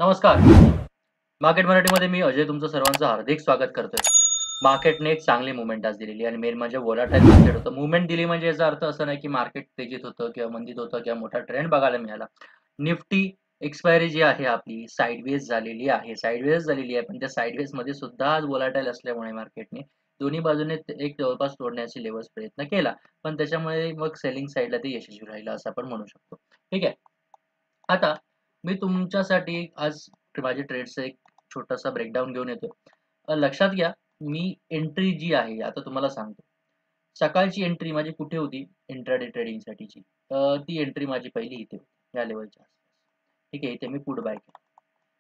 नमस्कार. मार्केट मराठीमध्ये मी अजय तुमचं सर्वांचं हार्दिक स्वागत करतोय. मार्केटने एक चांगली मूव्हमेंट आज दिलेली आणि मेन म्हणजे व्होलाटाईल मार्केट होतं. मूव्हमेंट दिली म्हणजे याचा अर्थ असा नाही की मार्केट तेजीत होतं किंवा मंदीत होतं किंवा मोठा ट्रेंड बघायला मिळाला. निफ्टी एक्सपायरी जी आहे आपली साइडवेज झालेली आहे. साइडवेज झालेली आहे, पण त्या साइडवेजमध्ये सुद्धा आज व्होलाटाईल असल्यामुळे मार्केटने दोन्ही बाजूने एक जवळपास तोडण्याची लेवल्स प्रयत्न केला. पण त्याच्यामुळे मग सेलिंग साइडला ते यशस्वी राहिलं असं आपण म्हणू शकतो. ठीक आहे. आता मी तुमच्यासाठी आज माझे ट्रेडचं एक छोटासा ब्रेकडाउन घेऊन येतोय. लक्षात घ्या, मी एंट्री जी आहे आता तुम्हाला सांगतो. सकाळची एंट्री माझी कुठे होती इंट्राडे ट्रेडिंगसाठीची. ती एंट्री माझी पहिली इथे होती, या लेव्हलच्या आसपास. ठीक आहे, इथे मी पुट बाय केला.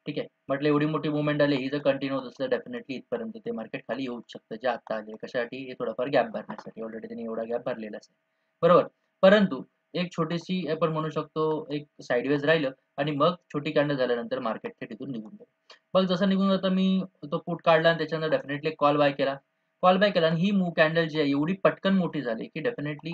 ठीक आहे. म्हटलं एवढी मोठी मूव्हमेंट आली, ही जर कंटिन्यू होत असेल डेफिनेटली इथपर्यंत ते मार्केट खाली येऊच शकतं, जे आता आले. कशासाठी? हे थोडंफार गॅप भरण्यासाठी. ऑलरेडी त्यांनी एवढा गॅप भरलेलाच आहे. बरोबर. परंतु एक छोटीशी आपण म्हणू शकतो एक साइडवेज राहिलं आणि मग छोटी कॅन्डल झाल्यानंतर मार्केट थेट इथून निघून गेलं. मग जसं निघून जातं मी तो पुट काढला आणि त्याच्यानंतर डेफिनेटली कॉल बाय केला. कॉल बाय केला आणि ही कॅन्डल जी आहे एवढी पटकन मोठी झाली, की डेफिनेटली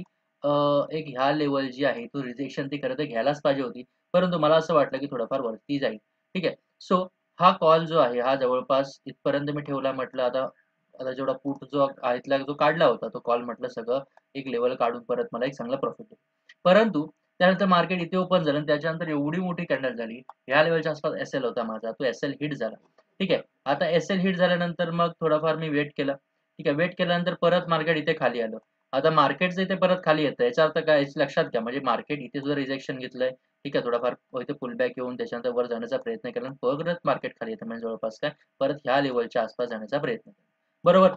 एक ह्या लेव्हल जी आहे तो रिजेक्शन ती खरं तर घ्यायलाच पाहिजे होती. परंतु मला असं वाटलं, की थोडंफार वरती जाईल. ठीक आहे. सो हा कॉल जो आहे हा जवळपास इथपर्यंत मी ठेवला. म्हटलं आता आता जेवढा पुट जो आतला जो काढला होता तो कॉल म्हटलं सगळं एक लेवल काढून परत मला एक चांगला प्रॉफिट होईल. परंतु त्यानंतर मार्केट इथे ओपन झालं आणि त्याच्यानंतर एवढी मोठी कॅन्डल झाली. या लेव्हलच्या आसपास एस-एल होता माझा. तो एस-एल हिट झाला. ठीक आहे. आता एस-एल हिट झाल्यानंतर मग थोडाफार मी वेट केलं. ठीक आहे. वेट केल्यानंतर परत मार्केट इथे खाली आलं. आता मार्केटचं इथे परत खाली येतं. याचा अर्थ काय? लक्षात घ्या म्हणजे मार्केट इथे सुद्धा रिजेक्शन घेतलंय. ठीक आहे. थोडाफार इथे पुलबॅक येऊन त्याच्यानंतर वर जाण्याचा प्रयत्न केला आणि परत मार्केट खाली येतं म्हणजे जवळपास काय परत ह्या लेव्हलच्या आसपास जाण्याचा प्रयत्न केला. बरोबर.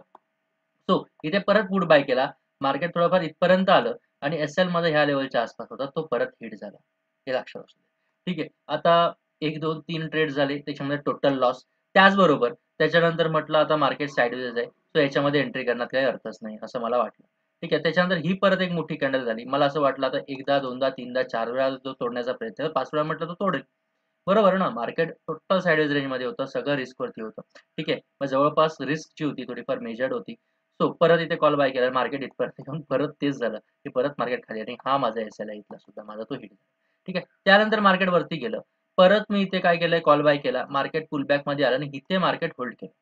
सो इथे परत पुट बाय केला. मार्केट थोडंफार इथपर्यंत आलं आणि एस-एल माझा ह्या लेव्हलच्या आसपास होता. तो परत हिट झाला. हे लक्षात असू द्या. ठीक आहे. आता 1, 2, 3 ट्रेड झाले. त्याच्यामध्ये टोटल लॉस. त्याचबरोबर त्याच्यानंतर म्हटलं आता मार्केट साइडवेज आहे. सो याच्यामध्ये एंट्री करण्यात काही अर्थच नाही असं मला वाटलं. ठीक आहे. त्याच्यानंतर ही परत एक मोठी कॅन्डल झाली. मला असं वाटलं आता एकदा, दोनदा, तीनदा, 4 वेळा जो तोडण्याचा प्रयत्न 5 वेळा म्हटलं तर तोडेल. बरोबर ना? मार्केट टोटल साइडवेज रेंजमध्ये होतं. सगळं रिस्कवरती होतं. ठीक आहे. मग जवळपास रिस्क जी होती थोडीफार मेजर्ड होती. सो परत इथे कॉल बाय केला. मार्केट इथपर्यंत येऊन परत तेच झालं, की परत मार्केट खाली आणि हा माझा एस-एल आहे इथला सुद्धा माझा तो हिट झाला. ठीक आहे. त्यानंतर मार्केट वरती गेलं. परत मी इथे काय केलंय कॉल बाय केला. मार्केट पुलबॅकमध्ये आलं आणि इथे मार्केट होल्ड केलं.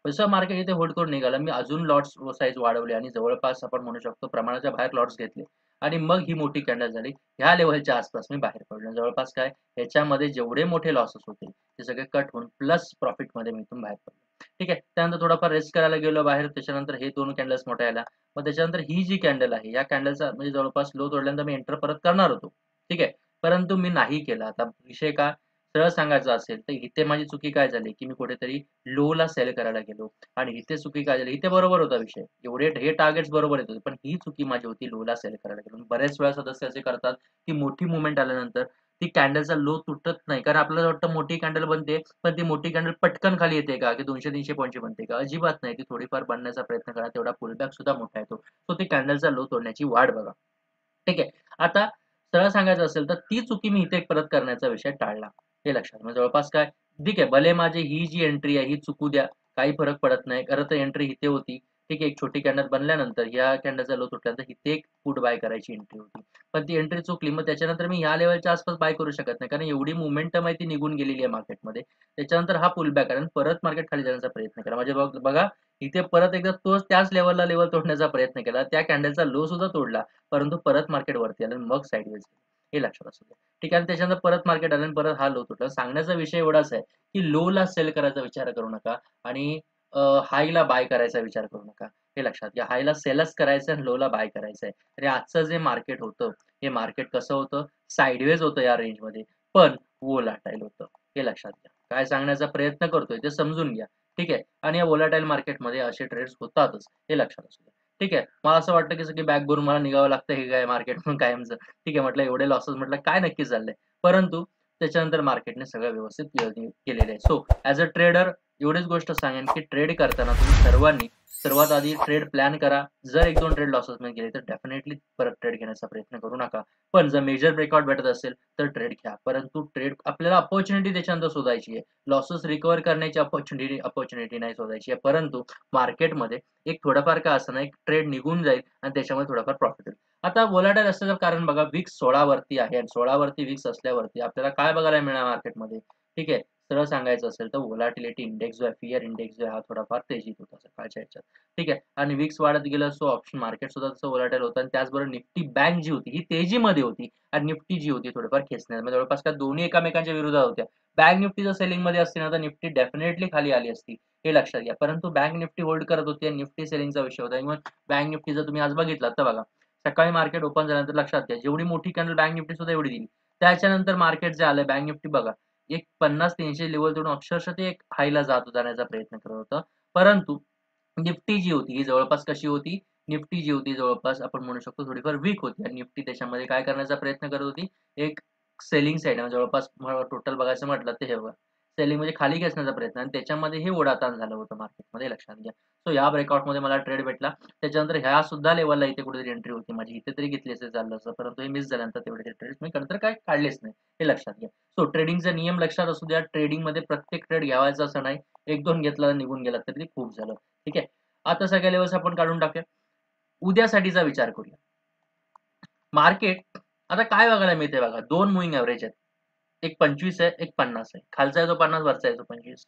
जसं मार्केट इथे होल्ड करून निघालं, मी अजून लॉट्स साइज वाढवले आणि जवळपास आपण म्हणू शकतो प्रमाणाच्या बाहेर लॉट्स घेतले आणि मग ही मोठी कॅन्डल झाली. ह्या लेव्हलच्या आसपास मी बाहेर पडलो. जवळपास काय ह्याच्यामध्ये जेवढे मोठे लॉसेस होते, ते सगळे कट होऊन प्लस प्रॉफिटमध्ये मी इथून बाहेर पडलो. ठीक आहे. त्यानंतर थोडाफार रेस्ट करायला गेलो बाहेर. त्याच्यानंतर हे 2 कॅन्डल्स मोठ्या आल्या. मग त्याच्यानंतर ही जी कॅन्डल आहे, या कॅन्डलचा म्हणजे जवळपास लो तोडल्यानंतर मी एंटर परत करणार होतो. ठीक आहे. परंतु मी नाही केलं. आता विषय काय सरळ सांगायचा असेल, तर इथे माझी चुकी काय झाली, की मी कुठेतरी लोला सेल करायला गेलो आणि इथे चुकी काय झाली, इथे बरोबर होता विषय. एवढे हे टार्गेट्स बरोबर येत होते. पण ही चुकी माझी होती लोला सेल करायला गेलो. बऱ्याच वेळा सदस्य असे करतात, की मोठी मूव्हमेंट आल्यानंतर ती कॅन्डलचा लो तुटत नाही. कारण आपल्याला वाटतं मोठी कॅन्डल बनते, पण ती मोठी कॅन्डल पटकन खाली येते का? की 200-300 पॉइंटची बनते का? अजिबात नाही. ती थोडीफार बनण्याचा प्रयत्न करा. तेवढा पुलबॅक सुद्धा मोठा येतो. सो ती कॅन्डलचा लो तोडण्याची वाट बघा. ठीक आहे. आता सरळ सांगायचं असेल तर ती चुकी मी इथे परत करण्याचा विषय टाळला. हे लक्षात. मग जवळपास काय ठीक आहे. भले माझी ही जी एंट्री आहे ही चुकू द्या. काही फरक पडत नाही. खरं तर एंट्री इथे होती. ठीक आहे. एक छोटी कॅन्डल बनल्यानंतर या कॅन्डलचा लो तुटल्यानंतर इथे एक पुट बाय करायची एंट्री होती. पण ती एंट्री चुकली. मग त्याच्यानंतर मी ह्या लेव्हलच्या आसपास बाय करू शकत नाही. कारण एवढी मोमेंटम आहे ती निघून गेलेली आहे मार्केटमध्ये. त्याच्यानंतर हा पुलबॅक आहे आणि परत मार्केट खाली जाण्याचा प्रयत्न केला. म्हणजे बघा इथे परत एकदा तोच त्याच लेव्हलला लेव्हल तोडण्याचा प्रयत्न केला. त्या कॅन्डलचा लो सुद्धा तोडला. परंतु परत मार्केट वरती आलं आणि मग साइडवेज गेलं. हे लक्षात असू द्या. ठीक आहे. आणि त्याच्यानंतर परत मार्केट आलं आणि परत हा लो तुटला. सांगण्याचा विषय एवढाच आहे, की लोला सेल करायचा विचार करू नका आणि हायला बाय करायचा विचार करू नका. हे लक्षात घ्या. हायला सेलच करायचं आणि लोला बाय करायचं आहे. आणि आजचं जे मार्केट होतं, हे मार्केट कसं होतं? साइडवेज होतं या रेंजमध्ये, पण व्होलाटाईल होतं. हे लक्षात घ्या. काय सांगण्याचा प्रयत्न करतोय ते समजून घ्या. ठीक आहे. आणि या व्होलाटाईल मार्केटमध्ये असे ट्रेड्स होतातच. हे लक्षात असू द्या. ठीक आहे. मला असं वाटतं की सगळी बॅग भरून मला निघावं लागतं हे काय मार्केटमधून कायमचं. ठीक आहे. म्हटलं एवढे लॉसेस म्हटलं काय नक्की चाललंय? परंतु त्याच्यानंतर मार्केटने सगळं व्यवस्थित केलेलं आहे. सो ॲज अ ट्रेडर एवढीच गोष्ट सांगेन की ट्रेड करताना तुम्ही सर्वांनी सर्वात आधी ट्रेड प्लॅन करा. जर 1-2 ट्रेड लॉसेसमध्ये गेले तर डेफिनेटली परत ट्रेड घेण्याचा प्रयत्न करू नका. पण जर मेजर ब्रेकआउट भेटत असेल तर ट्रेड घ्या. परंतु ट्रेड आपल्याला अपॉर्च्युनिटी त्याच्यानंतर शोधायची आहे. लॉसेस रिकव्हर करण्याची अपॉर्च्युनिटी नाही शोधायची आहे. परंतु मार्केटमध्ये एक थोडंफार का असेना एक ट्रेड निघून जाईल आणि त्याच्यामुळे थोडाफार प्रॉफिट होईल. आता व्होलाटाईल असल्याचं कारण बघा विक्स 16 वरती आहे आणि 16 वरती विक्स असल्यावरती आपल्याला काय बघायला मिळणार मार्केटमध्ये? ठीक आहे. सरळ सांगायचं असेल तर व्होलॅटिलिटी इंडेक्स जो आहे, फिअर इंडेक्स जो आहे, हा थोडाफार तेजीत होता सकाळच्या ह्याच्यात. ठीक आहे. आणि विक्स वाढत गेलं सो ऑप्शन मार्केट सुद्धा तसं व्होलॅटाईल होतं आणि त्याचबरोबर निफ्टी बँक जी होती ही तेजीमध्ये होती आणि निफ्टी जी होती थोडीफार खेचण्यात. म्हणजे जवळपास काय दोन्ही एकमेकांच्या विरोधात होत्या. बँक निफ्टी जर सेलिंगमध्ये असती ना तर निफ्टी डेफिनेटली खाली आली असती. हे लक्षात घ्या. परंतु बँक निफ्टी होल्ड करत होती आणि निफ्टी सेलिंगचा विषय होता. इव्हन बँक निफ्टी जर तुम्ही आज बघितलात तर बघा, सकाळी मार्केट ओपन झाल्यानंतर लक्षात घ्या, जेवढी मोठी कॅन्डल बँक निफ्टी सुद्धा एवढी दिली. त्याच्यानंतर मार्केट जे आलं बँक निफ्टी बघा, एक 50-300 लेव्हल तोडून अक्षरशः ते एक हायला जाण्याचा प्रयत्न करत होतं. परंतु निफ्टी जी होती ही जवळपास कशी होती? निफ्टी जी होती जवळपास आपण म्हणू शकतो थोडीफार वीक होती आणि निफ्टी त्याच्यामध्ये काय करण्याचा प्रयत्न करत होती? एक सेलिंग साइड जवळपास टोटल बघायचं म्हटलं तर हे बघा. सेलिंग म्हणजे खाली खेचण्याचा प्रयत्न आणि त्याच्यामध्ये हे ओढाताण झालं होतं मार्केटमध्ये लक्षात घ्या. सो या ब्रेकआउटमध्ये मला ट्रेड भेटला. त्याच्यानंतर ह्या सुद्धा लेव्हलला इथे कुठेतरी एंट्री होती माझी. इथे तरी घेतली असेल चाललं असतं. परंतु हे मिस झाल्यानंतर तेवढे ट्रेड्स मी नंतर काय काढलेच नाही. हे लक्षात घ्या. सो ट्रेडिंगचा नियम लक्षात असू द्या. ट्रेडिंगमध्ये प्रत्येक ट्रेड घ्यावायचा असं नाही. 1-2 घेतला निघून गेला तरी ते खूप झालं. ठीक आहे. आता सगळ्या लेव्हल्स आपण काढून टाकूया. उद्यासाठीचा विचार करूया. मार्केट आता काय बघायला मिळते बघा, 2 मूव्हिंग एव्हरेज आहेत. एक 25 आहे, एक 50 आहे. खालचा आहे तो 50, वरचा आहे तो 25.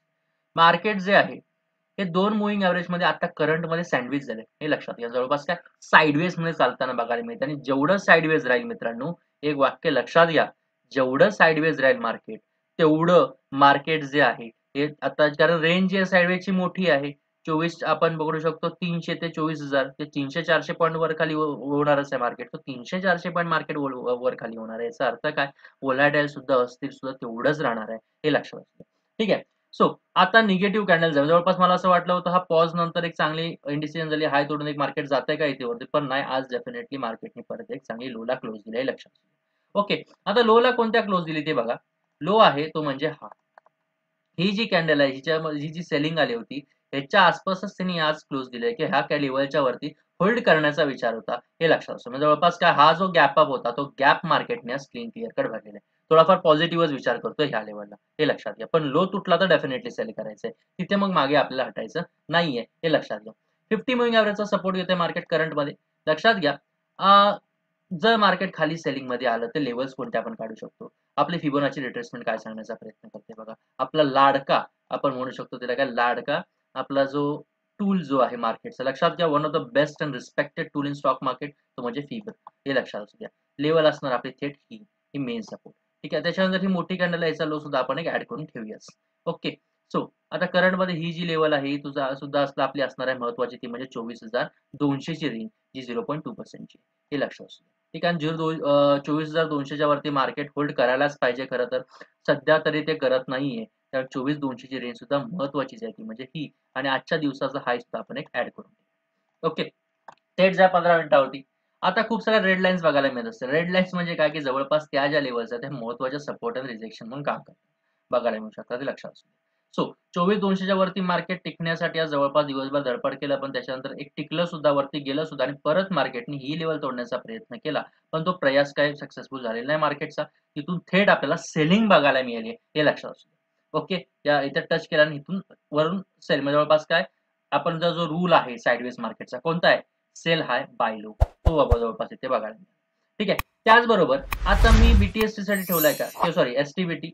मार्केट जे आहे, हे 2 मूव्हिंग एव्हरेजमध्ये आता करंटमध्ये सँडविच झाले. हे लक्षात घ्या. जवळपास काय साइडवेजमध्ये चालताना बघायला मिळते आणि जेवढं साइडवेज राहील मित्रांनो, एक वाक्य लक्षात घ्या. जेवढं साइडवेज राहील मार्केट, तेवढं मार्केट जे आहे, हे आता कारण रेंज जी आहे साइडवेजची मोठी आहे. 24 आपण पकडू शकतो 300 ते 24,000 ते 300-400 पॉइंट वर खाली होणारच आहे मार्केट. तर 300-400 पॉइंट मार्केट वर खाली होणार आहे. याचा अर्थ काय? व्होलॅटाईल सुद्धा अस्थिर सुद्धा तेवढंच राहणार आहे. हे लक्षात असू ठीक आहे. सो आता निगेटिव्ह कॅन्डल जवळपास मला असं वाटलं होतं हा पॉज नंतर एक चांगली इंडिसिजन झाली. हाय तोडून एक मार्केट जातंय का इथे वरती? पण नाही. आज डेफिनेटली मार्केटने परत एक चांगली लोला क्लोज दिली आहे लक्षात. ओके. आता लोला कोणत्या क्लोज दिली ते बघा. लो आहे तो म्हणजे हा. ही जी कॅन्डल आहे ही जी सेलिंग आली होती ह्याच्या आसपासच त्यांनी आज क्लोज दिलंय की ह्या लेव्हलच्या वरती होल्ड करण्याचा विचार होता हे लक्षात असतं. म्हणजे जवळपास काय हा जो गॅप अप होता तो गॅप मार्केटने आज क्लिअर कट भरलेला आहे. थोडाफार पॉझिटिव्हच विचार करतोय ह्या लेव्हलला हे लक्षात घ्या. पण लो तुटला तर डेफिनेटली सेल करायचंय. तिथे मग मागे आपल्याला हटायचं नाहीये हे लक्षात घ्या. 50 मूव्हिंग एव्हरेजचा सपोर्ट घेतोय मार्केट करंटमध्ये. लक्षात घ्या. जर मार्केट खाली सेलिंगमध्ये आलं तर लेव्हल्स कोणत्या आपण काढू शकतो. आपली फिबोनाची रिट्रेसमेंट काय सांगण्याचा प्रयत्न करते बघा. आपला लाडका आपण म्हणू शकतो त्याला काय लाडका आपला जो टूल जो आहे मार्केटचा लक्षात घ्या one of the best and respected tool in stock market तो म्हणजे फिबो हे लक्षात असू द्या. लेवल असणार आपली थेट ही मेन सपोर्ट. ठीक आहे. त्याच्यानंतर ही मोठी कॅन्डल याचा लो सुद्धा आपण एक ऍड करून ठेवूयाच. ओके. सो आता करंटमध्ये ही जी लेवल आहे ही तुझा सुद्धा आपली असणार आहे महत्वाची ती म्हणजे 24,200 ची रेंज जी 0.2% ची हे लक्षात असू द्या. ठीक आहे. 24,200च्या वरती मार्केट होल्ड करायलाच पाहिजे खरं तर. सध्या तरी ते करत नाहीये. तर 24,200 ची रेंज सुद्धा महत्वाचीच आहे ती म्हणजे ही आणि आजच्या दिवसाचा हाय सुद्धा आपण एक ऍड करून ओके. थेट जा 15 मिनिटावरती. आता खूप साऱ्या रेड लाईन्स बघायला मिळत असतात. रेड लाईन्स म्हणजे काय की जवळपास त्या ज्या लेव्हल्स आहेत त्या महत्त्वाच्या सपोर्ट आणि रिजेक्शन म्हणून काम करतात. बघायला मिळू शकतात ते लक्षात असू द्या. सो 24,200च्या वरती मार्केट टिकण्यासाठी आज जवळपास दिवसभर धडपड केला पण त्याच्यानंतर एक टिकलं सुद्धा वरती गेलं सुद्धा आणि परत मार्केटने ही लेवल तोडण्याचा प्रयत्न केला. पण तो प्रयास काही सक्सेसफुल झालेला नाही मार्केटचा. तिथून थेट आपल्याला सेलिंग बघायला मिळाली हे लक्षात असू द्या. ओके. या इथे टच केला आणि इथून वरून सेल म्हणजे जवळपास काय आपण जो रूल आहे साइडवेज मार्केटचा कोणता आहे? Sell high buy low. तो बाबा जवळपास इथे बघायला मिळाला. ठीक आहे. त्याचबरोबर आता मी बीटीएसटी साठी ठेवलाय का सॉरी एसटीबीटी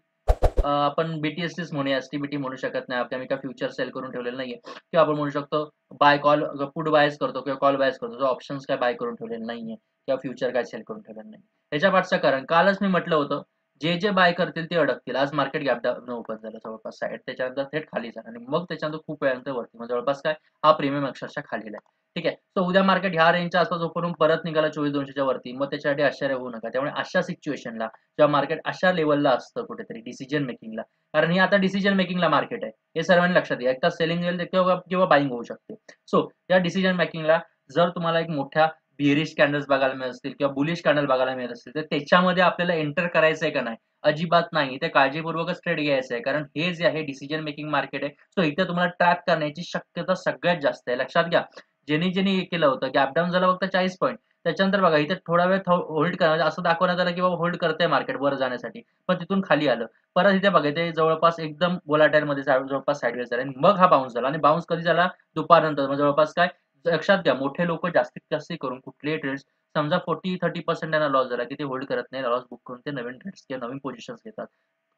आपण बीटीएसटीच म्हणूया एसटीबीटी म्हणू शकत नाही. आपण काय फ्युचर सेल करून ठेवलेलं नाहीये किंवा आपण म्हणू शकतो बाय कॉल पुट बायस करतो किंवा कॉल बायस करतो. जो ऑप्शन्स काय बाय करून ठेवलेले नाहीये किंवा फ्युचर काय सेल करून ठेवलेलं नाही. ह्याच्या पाठचं कारण कालच मी म्हटलं होतं जे बाय करतील ते अडकतील. आज मार्केट गॅप डाऊन ओपन झालं जवळपास साइड त्याच्यानंतर थेट खाली झालं आणि मग त्याच्यानंतर खूप वेळानंतर वरती म्हणजे जवळपास काय हा प्रीमियम अक्षरशः खाली आहे. ठीक आहे. सो उद्या मार्केट ह्या रेंजच्या आसपास ओपन परत निघाला 24,200च्या वरती मग त्याच्यासाठी आश्चर्य होऊ नका. त्यामुळे अशा सिच्युएशनला जेव्हा मार्केट अशा लेव्हलला असतं कुठेतरी डिसिजन मेकिंगला कारण हे आता डिसिजन मेकिंगला मार्केट आहे. हे सर्वांनी लक्षात घ्या. एकदा सेलिंग होईल किंवा बायिंग होऊ शकते. सो या डिसिजन मेकिंगला जर तुम्हाला एक मोठ्या बिअरिश कॅन्डल्स बघायला मिळत असतील किंवा बुलिश कॅन्डल बघायला मिळत असतील तर त्याच्यामध्ये आपल्याला एंटर करायचंय का नाही? अजिबात नाही. ते काळजीपूर्वकच ट्रेड घ्यायचं आहे. कारण हे जे आहे डिसिजन मेकिंग मार्केट आहे. सो इथे तुम्हाला ट्रॅप करण्याची शक्यता सगळ्यात जास्त आहे. लक्षात घ्या. ज्यांनी केलं होतं गॅप डाऊन झाला फक्त 40 पॉइंट. त्याच्यानंतर बघा इथे थोडा वेळ होल्ड करा असं दाखवण्यात आलं की बाबा होल्ड करतंय मार्केट वर जाण्यासाठी. पण तिथून खाली आलं. परत इथे बघा इथे जवळपास एकदम व्होलॅटाईलमध्ये जवळपास साइडवेज झाला आणि मग हा बाउन्स झाला आणि बाउन्स कधी झाला? दुपारनंतर. मग जवळपास काय लक्षात घ्या मोठे लोक जास्तीत जास्त करून कुठलेही ट्रेड्स समजा 40-30% त्यांना लॉस झाला की ते होल्ड करत नाही. लॉस बुक करून ते नवीन ट्रेड्स किंवा नवीन पोझिशन्स घेतात.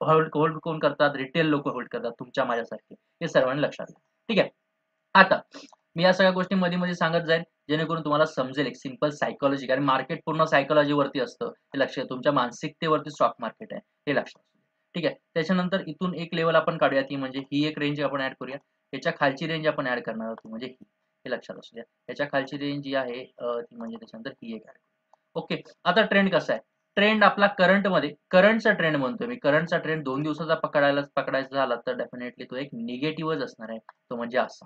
होल्ड होल्ड कोण करतात? रिटेल लोक होल्ड करतात, तुमच्या माझ्यासारखे. हे सर्वांनी लक्षात घ्या. ठीक आहे. आता मी या सगळ्या गोष्टी मध्ये-मध्ये सांगत जाईन, जेणेकरून तुम्हाला समजेल एक सिंपल सायकॉलॉजी. कारण मार्केट पूर्ण सायकॉलॉजीवरती असतं. हे लक्षात तुमच्या मानसिकतेवरती स्टॉक मार्केट आहे. हे लक्षात असू द्या. ठीक आहे. त्याच्यानंतर इथून एक लेव्हल आपण काढूया, ती म्हणजे ही एक रेंज आपण ॲड करूया. याच्या खालची रेंज आपण ॲड करणार आहोत, म्हणजे ही. हे लक्षात असू द्या. याच्या खालची रेंज जी आहे ती म्हणजे त्याच्यानंतर ही एक ॲड करूया. ओके. आता ट्रेंड कसा आहे? ट्रेंड आपला करंटचा ट्रेंड म्हणतोय मी. करंटचा ट्रेंड 2 दिवसाचा पकडायचा झाला तर डेफिनेटली तो एक निगेटिव्हच असणार आहे. तो म्हणजे असा.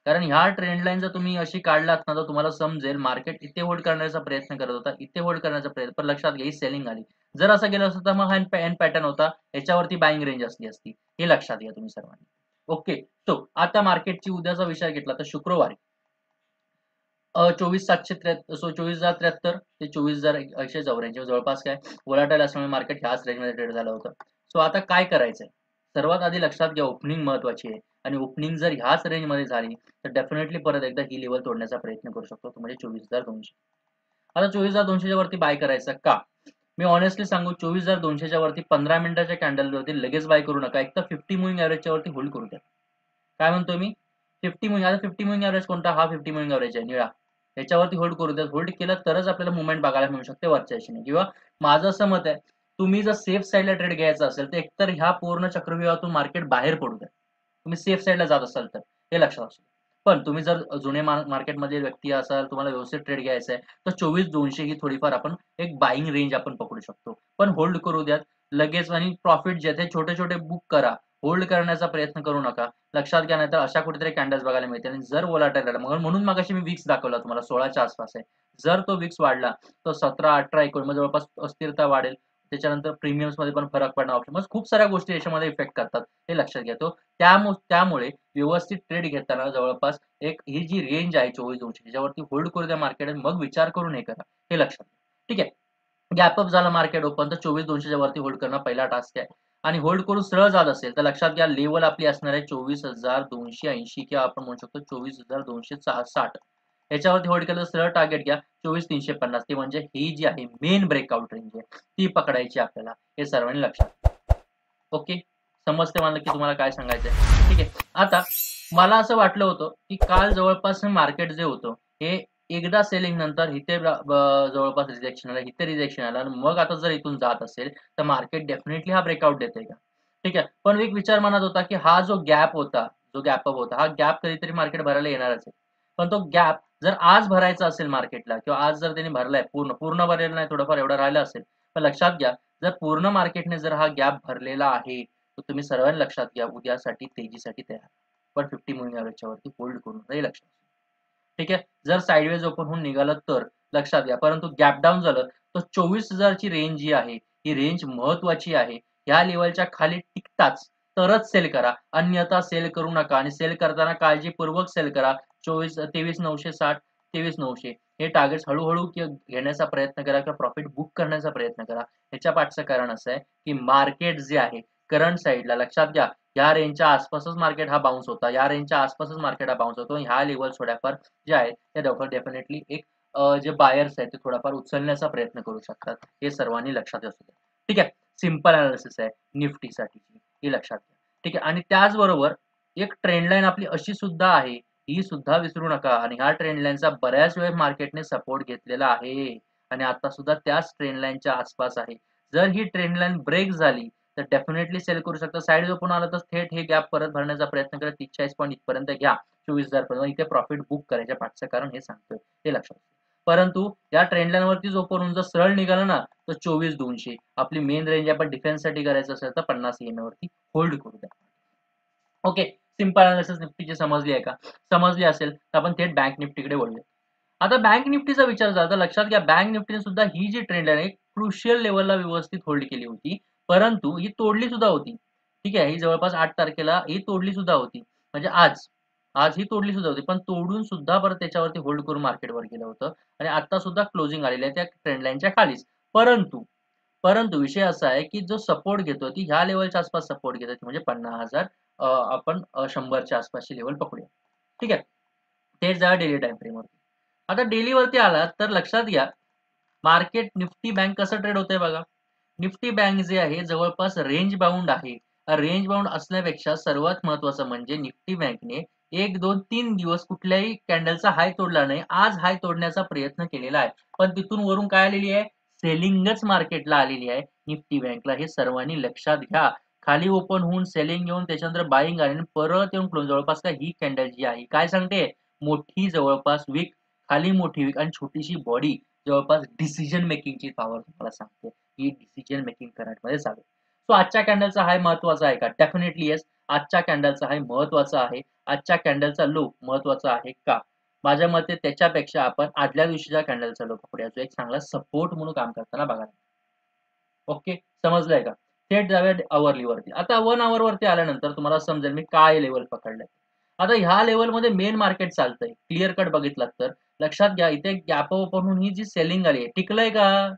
कारण ह्या ट्रेंड लाईन जर तुम्ही अशी काढलात ना, तर तुम्हाला समजेल मार्केट इथे होल्ड करण्याचा प्रयत्न करत होता, इथे होल्ड करण्याचा प्रयत्न, पण लक्षात घ्या ही सेलिंग आली. जर असं गेलं असतं तर मग हा एन पॅटर्न होता. याच्यावरती बायिंग रेंज असली असती. हे लक्षात घ्या तुम्ही सर्वांनी. ओके. सो आता मार्केटची उद्याचा विचार घेतला तर शुक्रवारी 24,773 ते 24,184 जवळपास काय व्होलाटाईल असल्यामुळे मार्केट ह्याच रेंजमध्ये ट्रेड झालं होतं. सो आता काय करायचंय? सर्वात आधी लक्षात घ्या ओपनिंग महत्वाची आहे आणि ओपनिंग जर ह्याच रेंजमध्ये झाली तर डेफिनेटली परत एकदा ही लेवल तोडण्याचा प्रयत्न करू शकतो, तो म्हणजे 24,200. आता 24,200च्या वरती बाय करायचं का? मी ऑनेस्टली सांगू 24,200च्या वरती 15 मिनिटाच्या कॅन्डलवरती लगेच बाय करू नका. एक तर 50 मूव्हिंग एव्हरेजच्या वरती होल्ड करू द्या. काय म्हणतोय मी? 50 मूव्हिंग, आता 50 मूव्हिंग एव्हरेज कोणता? हा 50 मूव्हिंग एव्हरेज आहे निळा. याच्यावरती होल्ड करू द्या. होल्ड केलं तरच आपल्याला मूव्हमेंट बघायला मिळू शकते वरच्या दिशेने. किंवा माझं असं मत आहे, तुम्ही जर सेफ साईडला ट्रेड घ्यायचा असेल तर एकतर ह्या पूर्ण चक्रव्यूहातून मार्केट बाहेर पडू द्या. तुम्ही सेफ साईडला जात असाल तर, हे लक्षात असू द्या. पण तुम्ही जर जुने मार्केटमध्ये व्यक्ती असाल, तुम्हाला व्यवस्थित ट्रेड घ्यायचा आहे, तर 24,200 ही थोडीफार आपण एक बाईंग रेंज आपण पकडू शकतो. पण होल्ड करू द्यात लगेच आणि प्रॉफिट जे ते छोटे-छोटे बुक करा. होल्ड करण्याचा प्रयत्न करू नका. लक्षात घ्या नाहीतर अशा कुठेतरी कॅन्डल्स बघायला मिळतील आणि जर व्होलाटाईल राहिला म्हणून मगाशी मी विक्स दाखवला तुम्हाला 16च्या आसपास आहे. जर तो विक्स वाढला तर 17, 18, 19 मग जवळपास अस्थिरता वाढेल. त्याच्यानंतर प्रीमियम्समध्ये पण फरक पडणार ऑप्शन. मग खूप साऱ्या गोष्टी याच्यामध्ये इफेक्ट करतात. हे लक्षात घ्या. त्यामुळे व्यवस्थित ट्रेड घेताना जवळपास एक ही जी रेंज आहे 24,200 त्याच्यावरती होल्ड करू द्या मार्केट मग विचार करून हे करा. हे लक्षात घ्या. ठीक आहे. गॅप अप झालं मार्केट ओपन तर 24,200च्या वरती होल्ड करणं पहिला टास्क आहे. आणि होल्ड करून सरळ जात असेल तर लक्षात घ्या लेवल आपली असणार आहे 24,280 किंवा आपण म्हणू शकतो 24,260. याच्यावरती होल्ड केलं तर सरळ टार्गेट घ्या 24,350. ती म्हणजे ही जी आहे मेन ब्रेकआउट रेंज आहे ती पकडायची आपल्याला. हे सर्वांनी लक्षात घ्या. ओके. समजते मला की तुम्हाला काय सांगायचंय. ठीक आहे. आता मला असं वाटलं होतं की काल जवळपास मार्केट जे होतं हे एकदा सेलिंग नंतर इथे जवळपास रिजेक्शन आलं, इथे रिजेक्शन आलं आणि मग आता जर इथून जात असेल तर मार्केट डेफिनेटली हा ब्रेकआउट देतंय का? ठीक आहे. पण एक विचार मनात होता की हा जो गॅप होता, जो गॅप अप होता, हा गॅप कधीतरी मार्केट भरायला येणारच आहे. पण तो गॅप जर आज भरायचा असेल मार्केटला किंवा आज जर त्यांनी भरलाय पूर्ण भरलेला नाही, थोडंफार एवढं राहिलं असेल. तर लक्षात घ्या जर पूर्ण मार्केटने जर हा गॅप भरलेला आहे, तर तुम्ही सर्वांनी लक्षात घ्या उद्यासाठी तेजीसाठी तयार. पण 50 मूव्हिंग एव्हरेजच्या वरती होल्ड करून हे लक्षात. ठीक आहे. जर साइडवेज ओपन होऊन निघालं तर लक्षात घ्या. परंतु गॅप डाउन झालं तर 24,000 ची रेंज जी आहे, ही रेंज महत्त्वाची आहे. या लेव्हलच्या खाली टिकताच तरच सेल करा. अन्यथा सेल करू नका आणि सेल करताना काळजीपूर्वक सेल करा. 23,960, 23,900 हे टार्गेट्स हळू-हळू घेण्याचा प्रयत्न करा किंवा प्रॉफिट बुक करण्याचा प्रयत्न करा. ह्याच्या पाठचं कारण असं आहे, की मार्केट जे आहे करंट साइडला लक्षात घ्या, या रेंजच्या आसपासच मार्केट हा बाउन्स होता. या रेंजच्या आसपासच मार्केट हा बाउन्स होतो. ह्या लेव्हल्स थोड्याफार जे आहेत त्या डेफिनेटली एक जे बायर्स आहेत ते थोडाफार उचलण्याचा प्रयत्न करू शकतात. हे सर्वांनी लक्षात असू द्या. ठीक आहे. सिंपल एनालिसिस आहे निफ्टीसाठीची. हे लक्षात घ्या. ठीक आहे. आणि त्याचबरोबर एक ट्रेंड लाईन आपली अशी सुद्धा आहे, ही सुद्धा विसरू नका आणि ह्या ट्रेंड लाईनचा बऱ्याच वेळ मार्केटने सपोर्ट घेतलेला आहे आणि आता सुद्धा त्याच ट्रेंड लाईनच्या आसपास आहे. जर ही ट्रेंड लाईन ब्रेक झाली तर डेफिनेटली सेल करू शकता. साइड ओपन आलं तर थेट हे गॅप परत भरण्याचा प्रयत्न करा. 43 पॉईंट इथपर्यंत घ्या. 24,000 पर्यंत इथे प्रॉफिट बुक करायच्या पाठचं कारण हे सांगतोय. हे लक्षात घ्या. परंतु या ट्रेंड लाईन वरतीच ओपन होऊन जर सरळ निघालं ना तर 24,200 आपली मेन रेंज आपण डिफेन्ससाठी करायचं असेल तर 50 EMA वरती होल्ड करू द्या. ओके. सिंपल अनालिसिस निफ्टीची समजली आहे का? समजली असेल तर आपण थेट बँक निफ्टीकडे वळूया. आता बँक निफ्टीचा विचार झाला तर लक्षात घ्या बँक निफ्टीने सुद्धा ही जी ट्रेंड आहे क्रुशियल लेवलला व्यवस्थित होल्ड केली होती. परंतु ही तोडली सुद्धा होती. ठीक आहे. ही जवळपास 8 तारखेला ही तोडली सुद्धा होती. म्हणजे आज. आज ही तोडली सुद्धा होती. पण तोडून सुद्धा परत त्याच्यावरती होल्ड करून मार्केटवर गेलं होतं आणि आता सुद्धा क्लोजिंग आलेली आहे त्या ट्रेंड लाईनच्या खालीच. परंतु परंतु विषय असा आहे, की जो सपोर्ट घेतो ती ह्या लेव्हलच्या आसपास सपोर्ट घेते म्हणजे 50,000 आपण 100च्या आसपासची लेव्हल पकडूया. ठीक आहे. तेच जरा डेली टाईम फ्रेमवरती. आता डेलीवरती आलात तर लक्षात घ्या, मार्केट निफ्टी बँक कसं ट्रेड होतंय बघा. निफ्टी बँक जे आहे जवळपास रेंज बाउंड आहे. रेंज बाउंड असण्यापेक्षा सर्वात महत्वाचं म्हणजे निफ्टी बँकने 1, 2, 3 दिवस कुठल्याही कॅन्डलचा हाय तोडला नाही. आज हाय तोडण्याचा प्रयत्न केलेला आहे. पण तिथून वरून काय आलेली आहे? सेलिंगच मार्केटला आलेली आहे निफ्टी बँकला. हे सर्वांनी लक्षात घ्या. खाली ओपन होऊन सेलिंग घेऊन त्याच्यानंतर बाईंग आली आणि परत येऊन क्लोज. जवळपास काय ही कॅन्डल जी आहे काय सांगते? मोठी जवळपास विक, खाली मोठी विक आणि छोटीशी बॉडी, जवळपास डिसिजन मेकिंगची पॉवर तुम्हाला सांगते. ही डिसिजन मेकिंग करंटमध्ये चालू. सो आजच्या कॅन्डलचा हाय महत्वाचा आहे का? Definitely yes. आजच्या कॅन्डलचा हाय महत्वाचा आहे. आजच्या कॅन्डलचा लो महत्वाचा आहे का? माझ्या मते त्याच्यापेक्षा आपण आदल्या दिवशीच्या कॅन्डलचा लो पकडूया, जो एक चांगला सपोर्ट म्हणून काम करताना बघायला. ओके, समजलंय का? थेट जाऊया आवरली वरती. आता 1 आवर वरती आल्यानंतर तुम्हाला समजेल मी काय लेवल पकडलंय. आता ह्या लेवलमध्ये मेन मार्केट चालतंय. क्लिअर कट बघितलात तर लक्षात घ्या, इथे गॅप ओपन होऊन ही जी सेलिंग आली आहे, टिकलंय का?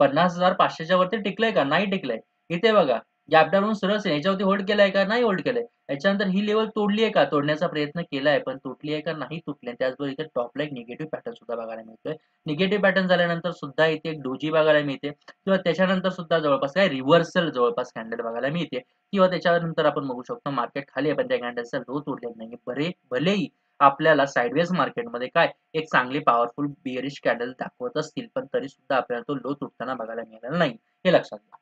50,500च्या वरती टिकलंय का? नाही टिकलंय. इथे बघा, गॅप डाउन सरळ याच्यावरती होल्ड केलाय का? नाही होल्ड केलंय. याच्यानंतर ही लेवल तोडली आहे का? तोडण्याचा प्रयत्न केलाय, पण तुटली आहे का? नाही तुटली. त्याचबरोबर इथे टॉपला एक निगेटिव्ह पॅटर्न सुद्धा बघायला मिळतोय. निगेटिव्ह पॅटर्न झाल्यानंतर सुद्धा इथे एक डोजी बघायला मिळते किंवा त्याच्यानंतर सुद्धा जवळपास काय रिव्हर्सल जवळपास कॅन्डल बघायला मिळते किंवा त्याच्यानंतर आपण बघू शकतो मार्केट खाली आहे, पण त्या कॅन्डलचा लो तोडलेला नाही. भलेही आपल्याला साइडवेज मार्केटमध्ये काय एक चांगली पॉवरफुल बिअरिश कॅन्डल दाखवत असतील, पण तरी सुद्धा आपल्याला तो लो तुटताना बघायला मिळालेला नाही. हे लक्षात घ्या.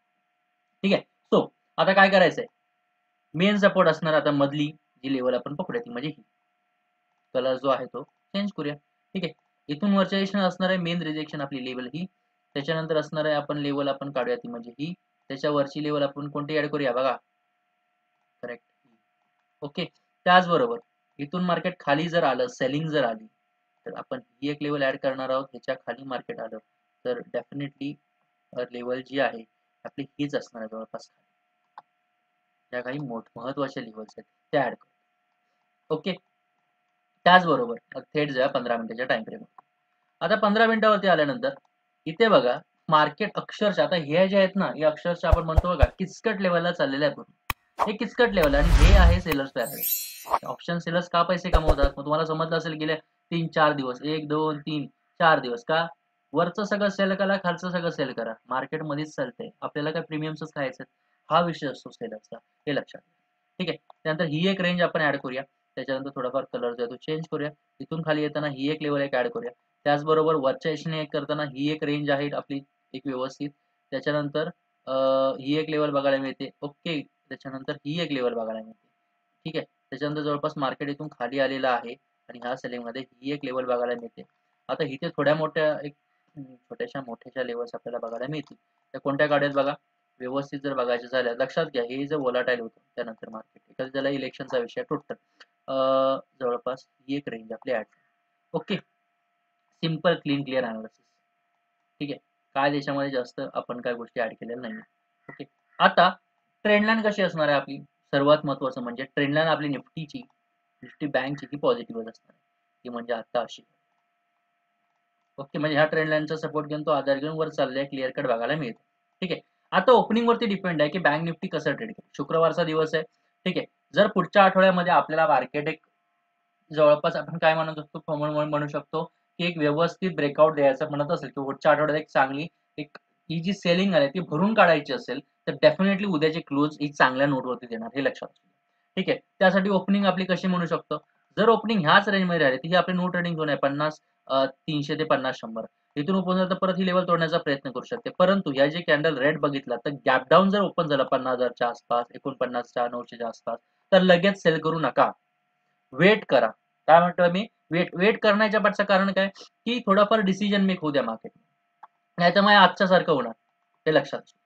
ठीक आहे. सो आता काय करायचंय? मेन सपोर्ट असणार आता मधली जी लेवल आपण पकडूया ती म्हणजे ही. कलर जो आहे तो चेंज करूया. ठीक आहे. इथून वरच्या दिशेने असणार आहे मेन रिजेक्शन आपली लेवल ही. त्याच्यानंतर असणार आहे आपण लेवल आपण काढूया ती म्हणजे ही. त्याच्यावरची लेवल आपण कोणती ऍड करूया बघा. करेक्ट. ओके. त्याचबरोबर इथून मार्केट खाली जर आलं, सेलिंग जर आली, तर आपण ही एक लेवल ऍड करणार आहोत. ह्याच्या खाली मार्केट आलं तर डेफिनेटली लेवल जी आहे आपली हीच असणार आहे जवळपास. ज्या काही महत्वाच्या लेवल्स आहेत त्या ऍड करू. ओके. त्याचबरोबर थेट जाऊया 15 मिनिटाच्या टाइम फ्रेम. आता 15 मिनिटावरती आल्यानंतर इथे बघा मार्केट अक्षरशः आता हे जे आहेत ना, हे अक्षरशः आपण म्हणतो बघा किचकट लेवलला चाललेले आहेत. हे किचकट लेवल आणि हे आहे सेलर्स पॅराडाइज. ऑप्शन सेलर्स का पैसे कमवतात? मग तुम्हाला समजलं असेल गेले 3-4 दिवस, 1, 2, 3, 4 दिवस का? वरचं सगळं सेल करा, खालचं सगळं सेल करा. मार्केटमध्येच चालतंय. आपल्याला काय प्रीमियमच खायचं? हा विषय असतो सेलर्सचा. हे लक्षात घ्या. ठीक आहे. त्यानंतर ही एक रेंज आपण ऍड करूया. त्याच्यानंतर थोडाफार कलर जो आहे तो चेंज करूया. इथून खाली येताना ही एक लेवल एक ऍड करूया. त्याचबरोबर वरच्या दिशेने एक करताना ही एक रेंज आहे आपली एक व्यवस्थित. त्याच्यानंतर ही एक लेवल बघायला मिळते. ओके. त्याच्यानंतर ही एक लेवल बघायला मिळते. ठीक आहे. त्याच्यानंतर जवळपास मार्केट इथून खाली आलेलं आहे आणि ह्या सेलिंगमध्ये ही एक लेवल बघायला मिळते. आता इथे थोड्या मोठ्या एक छोट्याशा मोठ्याशा लेवल्स आपल्याला बघायला मिळतील. त्या कोणत्या काढायत बघा. व्यवस्थित जर बघायचं झालं लक्षात घ्या, हे जे व्होलाटाईल होतं त्यानंतर मार्केट एखाद्या त्याला इलेक्शनचा विषय टोटल जवळपास ही एक रेंज आपली add. Okay. Simple clean clear analysis. ठीक आहे. काय देशामध्ये जास्त आपण काय गोष्टी ऍड केलेल्या नाही. ओके. आता ट्रेंडलाईन कशी असणार आहे आपली? सर्वात महत्वाचं म्हणजे ट्रेंडलाईन आपली निफ्टीची, निफ्टी बँकची ती पॉझिटिव्ह असणार आहे. ती म्हणजे आता अशी. ओके. म्हणजे ह्या ट्रेंडलाईनचा सपोर्ट घेऊन तो आधार घेऊन वर चाललाय क्लिअर कट बघायला मिळतो. ठीक आहे. आता ओपनिंग वरती डिपेंड आहे की बँक निफ्टी कसं ट्रेड करेल. शुक्रवारचा दिवस आहे. ठीक आहे. जर पुढच्या आठवड्यामध्ये आपल्याला मार्केट एक जवळपास आपण काय म्हणत असतो म्हणू शकतो की एक व्यवस्थित ब्रेकआउट द्यायचं म्हणत असेल की पुढच्या आठवड्यात एक चांगली एक ही जी सेलिंग आहे ती भरून काढायची असेल तर डेफिनेटली उद्याची क्लोज ही चांगल्या नोटवरती देणार हे लक्षात असू द्या. ठीक आहे. त्यासाठी ओपनिंग आपली कशी म्हणू शकतो? जर ओपनिंग ह्याच रेंजमध्ये राहिली तर ही आपली नो ट्रेडिंग झोन आहे 50 300 ते 50-100. इथून ओपन झालं तर परत ही लेवल तोडण्याचा प्रयत्न करू शकते. परंतु ह्या जे कॅन्डल रेड बघितला तर गॅप डाऊन जर ओपन झालं 50,000च्या आसपास, 49च्या 900च्या आसपास तर लगेच सेल करू नका. वेट करा. काय म्हणतोय मी? वेट करण्याच्या पाठचं कारण काय? की थोडाफार डिसिजन मेक होऊ द्या मार्केट. नाहीतर मग आजच्या सारखं होणार. हे लक्षात ठेवा.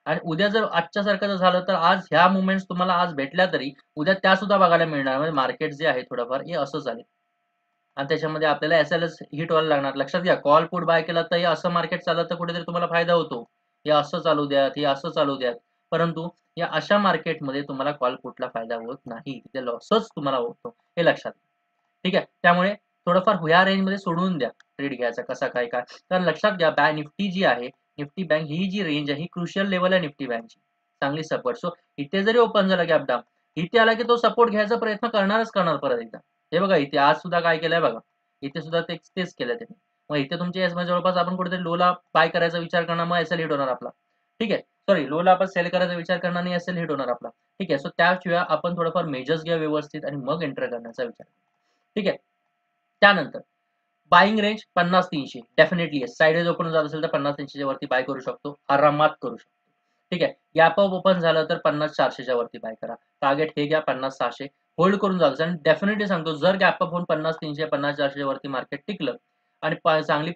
आणि उद्या जर आजच्या सारखं जर झालं तर आज ह्या मुवमेंट्स तुम्हाला आज भेटल्या तरी उद्या त्या सुद्धा बघायला मिळणार. म्हणजे मार्केट जे आहे थोडंफार हे असं चालेल. आणि त्याच्यामध्ये आपल्याला एस-एल-एस हिट व्हायला लागणार. लक्षात घ्या कॉल पुट बाय केला तर हे असं मार्केट चाललं तर कुठेतरी तुम्हाला फायदा होतो. हे असं चालू द्यात, हे असं चालू द्यात. परंतु या अशा मार्केटमध्ये तुम्हाला कॉल पुटला फायदा होत नाही. तिथे लॉसच तुम्हाला होतो. हे लक्षात घ्या. ठीक आहे. त्यामुळे थोडंफार ह्या रेंजमध्ये सोडून द्या ट्रेड घ्यायचा कसा काय काय. तर लक्षात घ्या बँक निफ्टी जी आहे, निफ्टी बँक ही जी रेंज आहे ही क्रुशियल लेवल आहे निफ्टी बँकची. चांगली सपोर्ट. सो इथे जरी ओपन झाला गॅप डाऊन, इथे आला की तो सपोर्ट घ्यायचा प्रयत्न करणारच करणार परत एकदा. हे बघा इथे आज सुद्धा काय केलंय बघा. इथे सुद्धा तेच केलंय त्यांनी. मग इथे तुमची एस जवळपास आपण कुठेतरी लोला बाय करायचा विचार करणार मग एस-एल हिट होणार आपला. ठीक आहे. सॉरी, लोला आपण सेल करायचा विचार करणार नाही, सेल हिट होणार आपला. ठीक आहे. सो त्याशिवाय आपण थोडंफार मेजर्स घ्या व्यवस्थित आणि मग एंटर करण्याचा विचार करा. ठीक आहे. त्यानंतर buying range 50-300 definitely yes. Sideways open जात असेल तर 50-300 च्या वरती बाय करू शकतो. आरामात करू शकतो. ठीक आहे. गॅप अप ओपन झालं तर 50-400 च्या वरती बाय करा. टार्गेट हे घ्या 50-600 होल्ड करून जात असेल आणि डेफिनेटली सांगतो जर गॅप अप होऊन 50-300, 50-400 च्या वरती मार्केट टिकलं आणि चांगली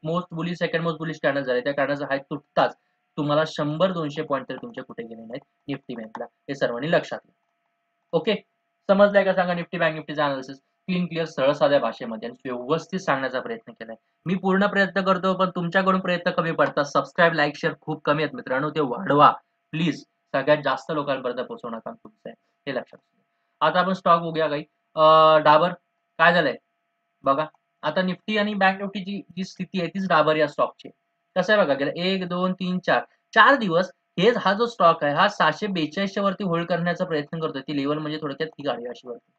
most bullish, second most bullish candle झाले, त्या कॅन्डलचा हाय तुटताच तुम्हाला 100-200 पॉइंट तरी तुमचे कुठे गेले नाहीत निफ्टी बँकला. हे सर्वांनी लक्षात घ्या. ओके. समजलंय का सांगा निफ्टी बँक निफ्टीचा अनालिसिस क्लीन क्लिअर सरळ साध्या भाषेमध्ये आणि व्यवस्थित सांगण्याचा प्रयत्न केलाय. मी पूर्ण प्रयत्न करतो पण तुमच्याकडून प्रयत्न कमी पडतात. सबस्क्राईब, लाईक, शेअर खूप कमी आहेत मित्रांनो, ते वाढवा प्लीज. सगळ्यात जास्त लोकांपर्यंत पोहोचवणं काम तुमचं आहे, हे लक्षात ठेवा. आता आपण स्टॉक बघूया काही. डाबर काय झालंय बघा. आता निफ्टी आणि बँक निफ्टीची जी स्थिती आहे तीच डाबर या स्टॉकची. कसं आहे बघा, गेलं 1, 2, 3, 4 दिवस हेच हा जो स्टॉक आहे हा 642 च्या वरती होल्ड करण्याचा प्रयत्न करतोय. ती लेवल म्हणजे थोडक्यात ही गाडी अशी वरती.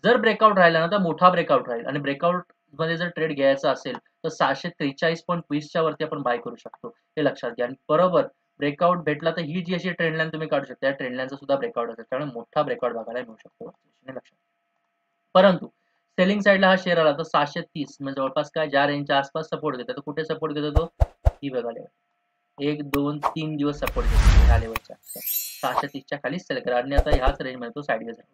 जर ब्रेकआउट राहिला ना तर मोठा ब्रेकआउट राहील आणि ब्रेकआउट मध्ये जर ट्रेड घ्यायचा असेल तर 743.20 च्या वरती आपण बाय करू शकतो, हे लक्षात घ्या. आणि बरोबर ब्रेकआउट भेटला तर ही जी अशी ट्रेंड लाईन तुम्ही काढू शकता, या ट्रेंड लाईनचा सुद्धा ब्रेकआउट असेल, त्यामुळे मोठा ब्रेकआउट बघायला मिळू शकतो, हे लक्षात. परंतु सेलिंग साइडला हा शेअर आला तर 730 म्हणजे जवळपास काय ज्या रेंजच्या आसपास सपोर्ट घेतो. तर कुठे सपोर्ट घेतो तो, ही बघा लेवल. 1, 2, 3 दिवस सपोर्ट घेतो ह्या लेवलच्या. 630 च्या खाली सेल करा आणि आता ह्याच रेंजमध्ये तो साइडवेज राहतो.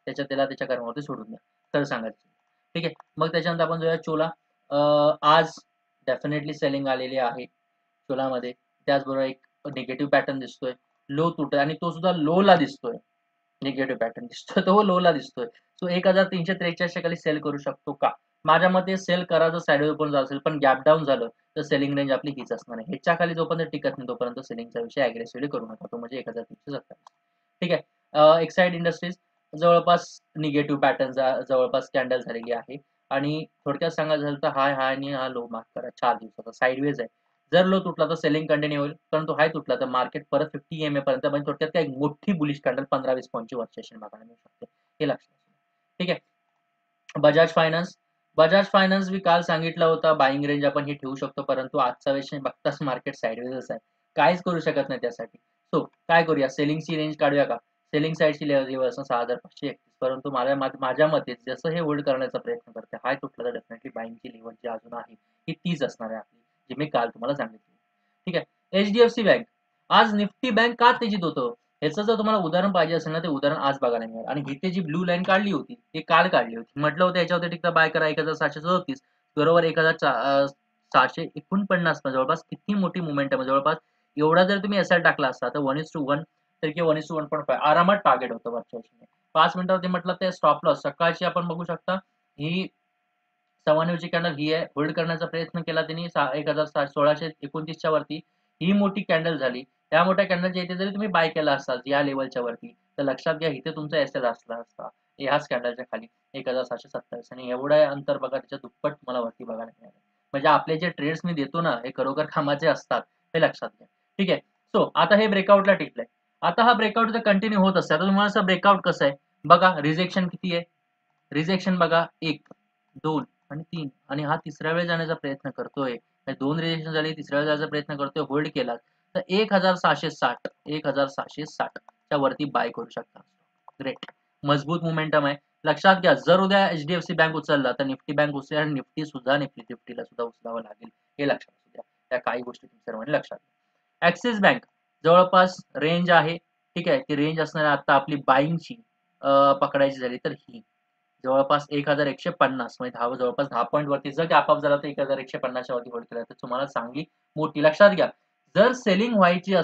त्याला त्याच्या कर्मावरती सोडून द्या, खरं सांगायचं. ठीक आहे. मग त्याच्यानंतर आपण जाऊया चोला. आज डेफिनेटली सेलिंग आलेली आहे चोलामध्ये. त्याचबरोबर एक निगेटिव्ह पॅटर्न दिसतोय. लो तुटत आणि तो सुद्धा लोला दिसतोय. निगेटिव्ह पॅटर्न दिसतोय तो लोला दिसतोय. सो 1343 च्या खाली सेल करू शकतो का? माझ्या मते सेल करा जर साइडवेज ओपन झालं असेल, पण गॅप डाऊन झालं तर सेलिंग रेंज आपली हीच असणार आहे. ह्याच्या खाली जोपर्यंत टिकत नाही तोपर्यंत सेलिंगचा विषय अग्रेसिव्हली करू नका. तो म्हणजे 1327. ठीक आहे. एक्साइड इंडस्ट्रीज जवळपास निगेटिव्ह पॅटर्न जवळपास कॅन्डल झालेली आहे आणि थोडक्यात सांगायचं झालं तर हाय हाय आणि हा लो मार्क करा 4 दिवसाचा साइडवेज आहे. जर लो तुटला तर सेलिंग कंटिन्यू होईल, परंतु हाय तुटला तर मार्केट परत 50 EMA पर्यंत म्हणजे थोडक्यात काय मोठी बुलिश कॅन्डल 15-20 पॉईंटची वर्चेशन बघायला मिळू शकते, हे लक्षात ठेवा. ठीक आहे. बजाज फायनान्स. बजाज फायनान्स मी काल सांगितलं होतं बाईंग रेंज आपण ही ठेवू शकतो, परंतु आजचा विषय बघताच मार्केट साइडवेजच आहे. काहीच करू शकत नाही त्यासाठी. सो काय करूया, सेलिंगची रेंज काढूया का? सेलिंग साइडची लेवल असं 6531. परंतु माझ्या मते जसं हे होल्ड करण्याचा प्रयत्न करते, हाय तुटला तर डेफिनेटली बाईंगची लेवल जी अजून आहे ही तीच असणार आहे आपली, जी मी काल तुम्हाला सांगितली. ठीक आहे. HDFC bank. आज निफ्टी बँक का तेजीत होतं? ह्याचं जर तुम्हाला उदाहरण पाहिजे असेल ना, ते उदाहरण आज बघायला मिळेल. आणि इथे जी ब्लू लाईन काढली होती, ती काल काढली होती. म्हटलं होतं याच्यावरती टिकता बाय करा 1737 बरोबर 1749 जवळपास किती मोठी मोमेंटम आहे. जवळपास एवढा जर तुम्ही एसआय टाकला असता तर 1:1 तर किंवा 1:1.5 आरामात टार्गेट होतं वरच्या दिशेने. 5 मिनिटावरती म्हटलं ते स्टॉप लॉस सकाळची आपण बघू शकता. ही 96 कॅन्डल ही आहे. होल्ड करण्याचा प्रयत्न केला त्यांनी 1629 च्या वरती. ही मोठी कॅन्डल झाली. त्या मोठ्या कॅन्डलच्या इथे जरी तुम्ही बाय केला असाल या लेव्हलच्या वरती, तर लक्षात घ्या इथे तुमचा एसएल असला असता. ह्याच कॅन्डलच्या खाली 1727 आणि एवढं अंतर बघा त्याच्या दुप्पट तुम्हाला वरती बघायला मिळालं. म्हणजे आपले जे ट्रेड्स मी देतो ना, हे खरोखर कामाचे असतात, हे लक्षात घ्या. ठीक आहे. सो आता हे ब्रेकआउटला टिकलंय. आता हा ब्रेकआउट जर कंटिन्यू होत असेल, आता तुम्हाला असं ब्रेकआउट कसं आहे? बघा रिजेक्शन किती आहे? रिजेक्शन बघा 1, 2 आणि 3 आणि हा तिसऱ्या वेळेस जाण्याचा प्रयत्न करतोय. 2 रिजेक्शन झाली, तिसऱ्या वेळेस जाण्याचा प्रयत्न करतोय, होल्ड केला. तर 1760 च्या वरती बाय करू शकता. ग्रेट. मजबूत मोमेंटम आहे. लक्षात घ्या जर उद्या HDFC बँक उचलला तर निफ्टी बँक उचलेल आणि निफ्टीला सुद्धा उचलावं लागेल. हे लक्षात असू द्या. त्या काही गोष्टी तुम्ही सर्वांनी लक्षात घ्या. ॲक्सिस बँक जवळपास रेंज आहे. ठीक आहे. ती रेंज असणार आता आपली बाईंगची पकडायची झाली तर ही जवळपास 1150 म्हणजे जवळपास 10 पॉईंट वरती जर गॅप अप झाला तर 1150 च्या वरती होल्ड केला तर तुम्हाला चांगली मोठी लक्षात घ्या. जर सेलिंग व्हायची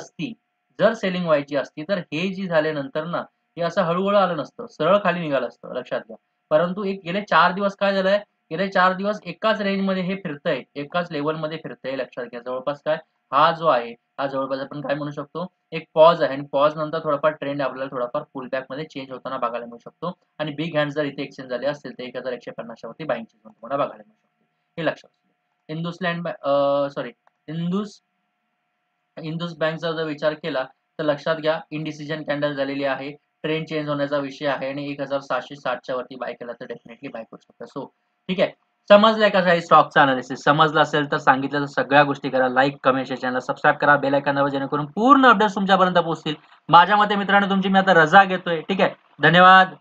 असती तर हे जी झाल्यानंतर ना हे असं हळूहळू आलं नसतं, सरळ खाली निघालं असतं, लक्षात घ्या. परंतु गेले 4 दिवस काय झालंय, गेले 4 दिवस एकाच रेंजमध्ये हे फिरतंय, एकाच लेव्हलमध्ये फिरतंय, लक्षात घ्या. जवळपास काय हा जो आहे हा जवळपास आपण काय म्हणू शकतो, एक पॉज आहे आणि पॉज नंतर थोडाफार ट्रेंड आपल्याला थोडाफार पुलबॅक मध्ये चेंज होताना बघायला मिळू शकतो आणि बिग हँड जर इथे एक्सचेंज झाले असतील तर 1150 च्या वरती बाईंगची झोन तुम्हाला बघायला मिळू शकते, हे लक्षात घ्या. इंडस बँकचा जर विचार केला तर लक्षात घ्या इंडिसिजन कॅन्डल झालेली आहे. ट्रेंड चेंज होण्याचा विषय आहे आणि 1760 च्या वरती बाय केला तर डेफिनेटली बाय करू शकता. सो ठीक आहे. समजलंय कसं आहे स्टॉकचं अनालिसिस? समजलं असेल तर सांगितलेल्या सगळ्या गोष्टी करा. लाईक, कमेंट, शेअर, चॅनलला सबस्क्राईब करा. बेल आयकॉन दाबा जेणेकरून पूर्ण अपडेट्स तुमच्यापर्यंत पोहोचतील. माझ्या मते मित्रांनो तुमची मी आता रजा घेतोय. ठीक आहे. धन्यवाद.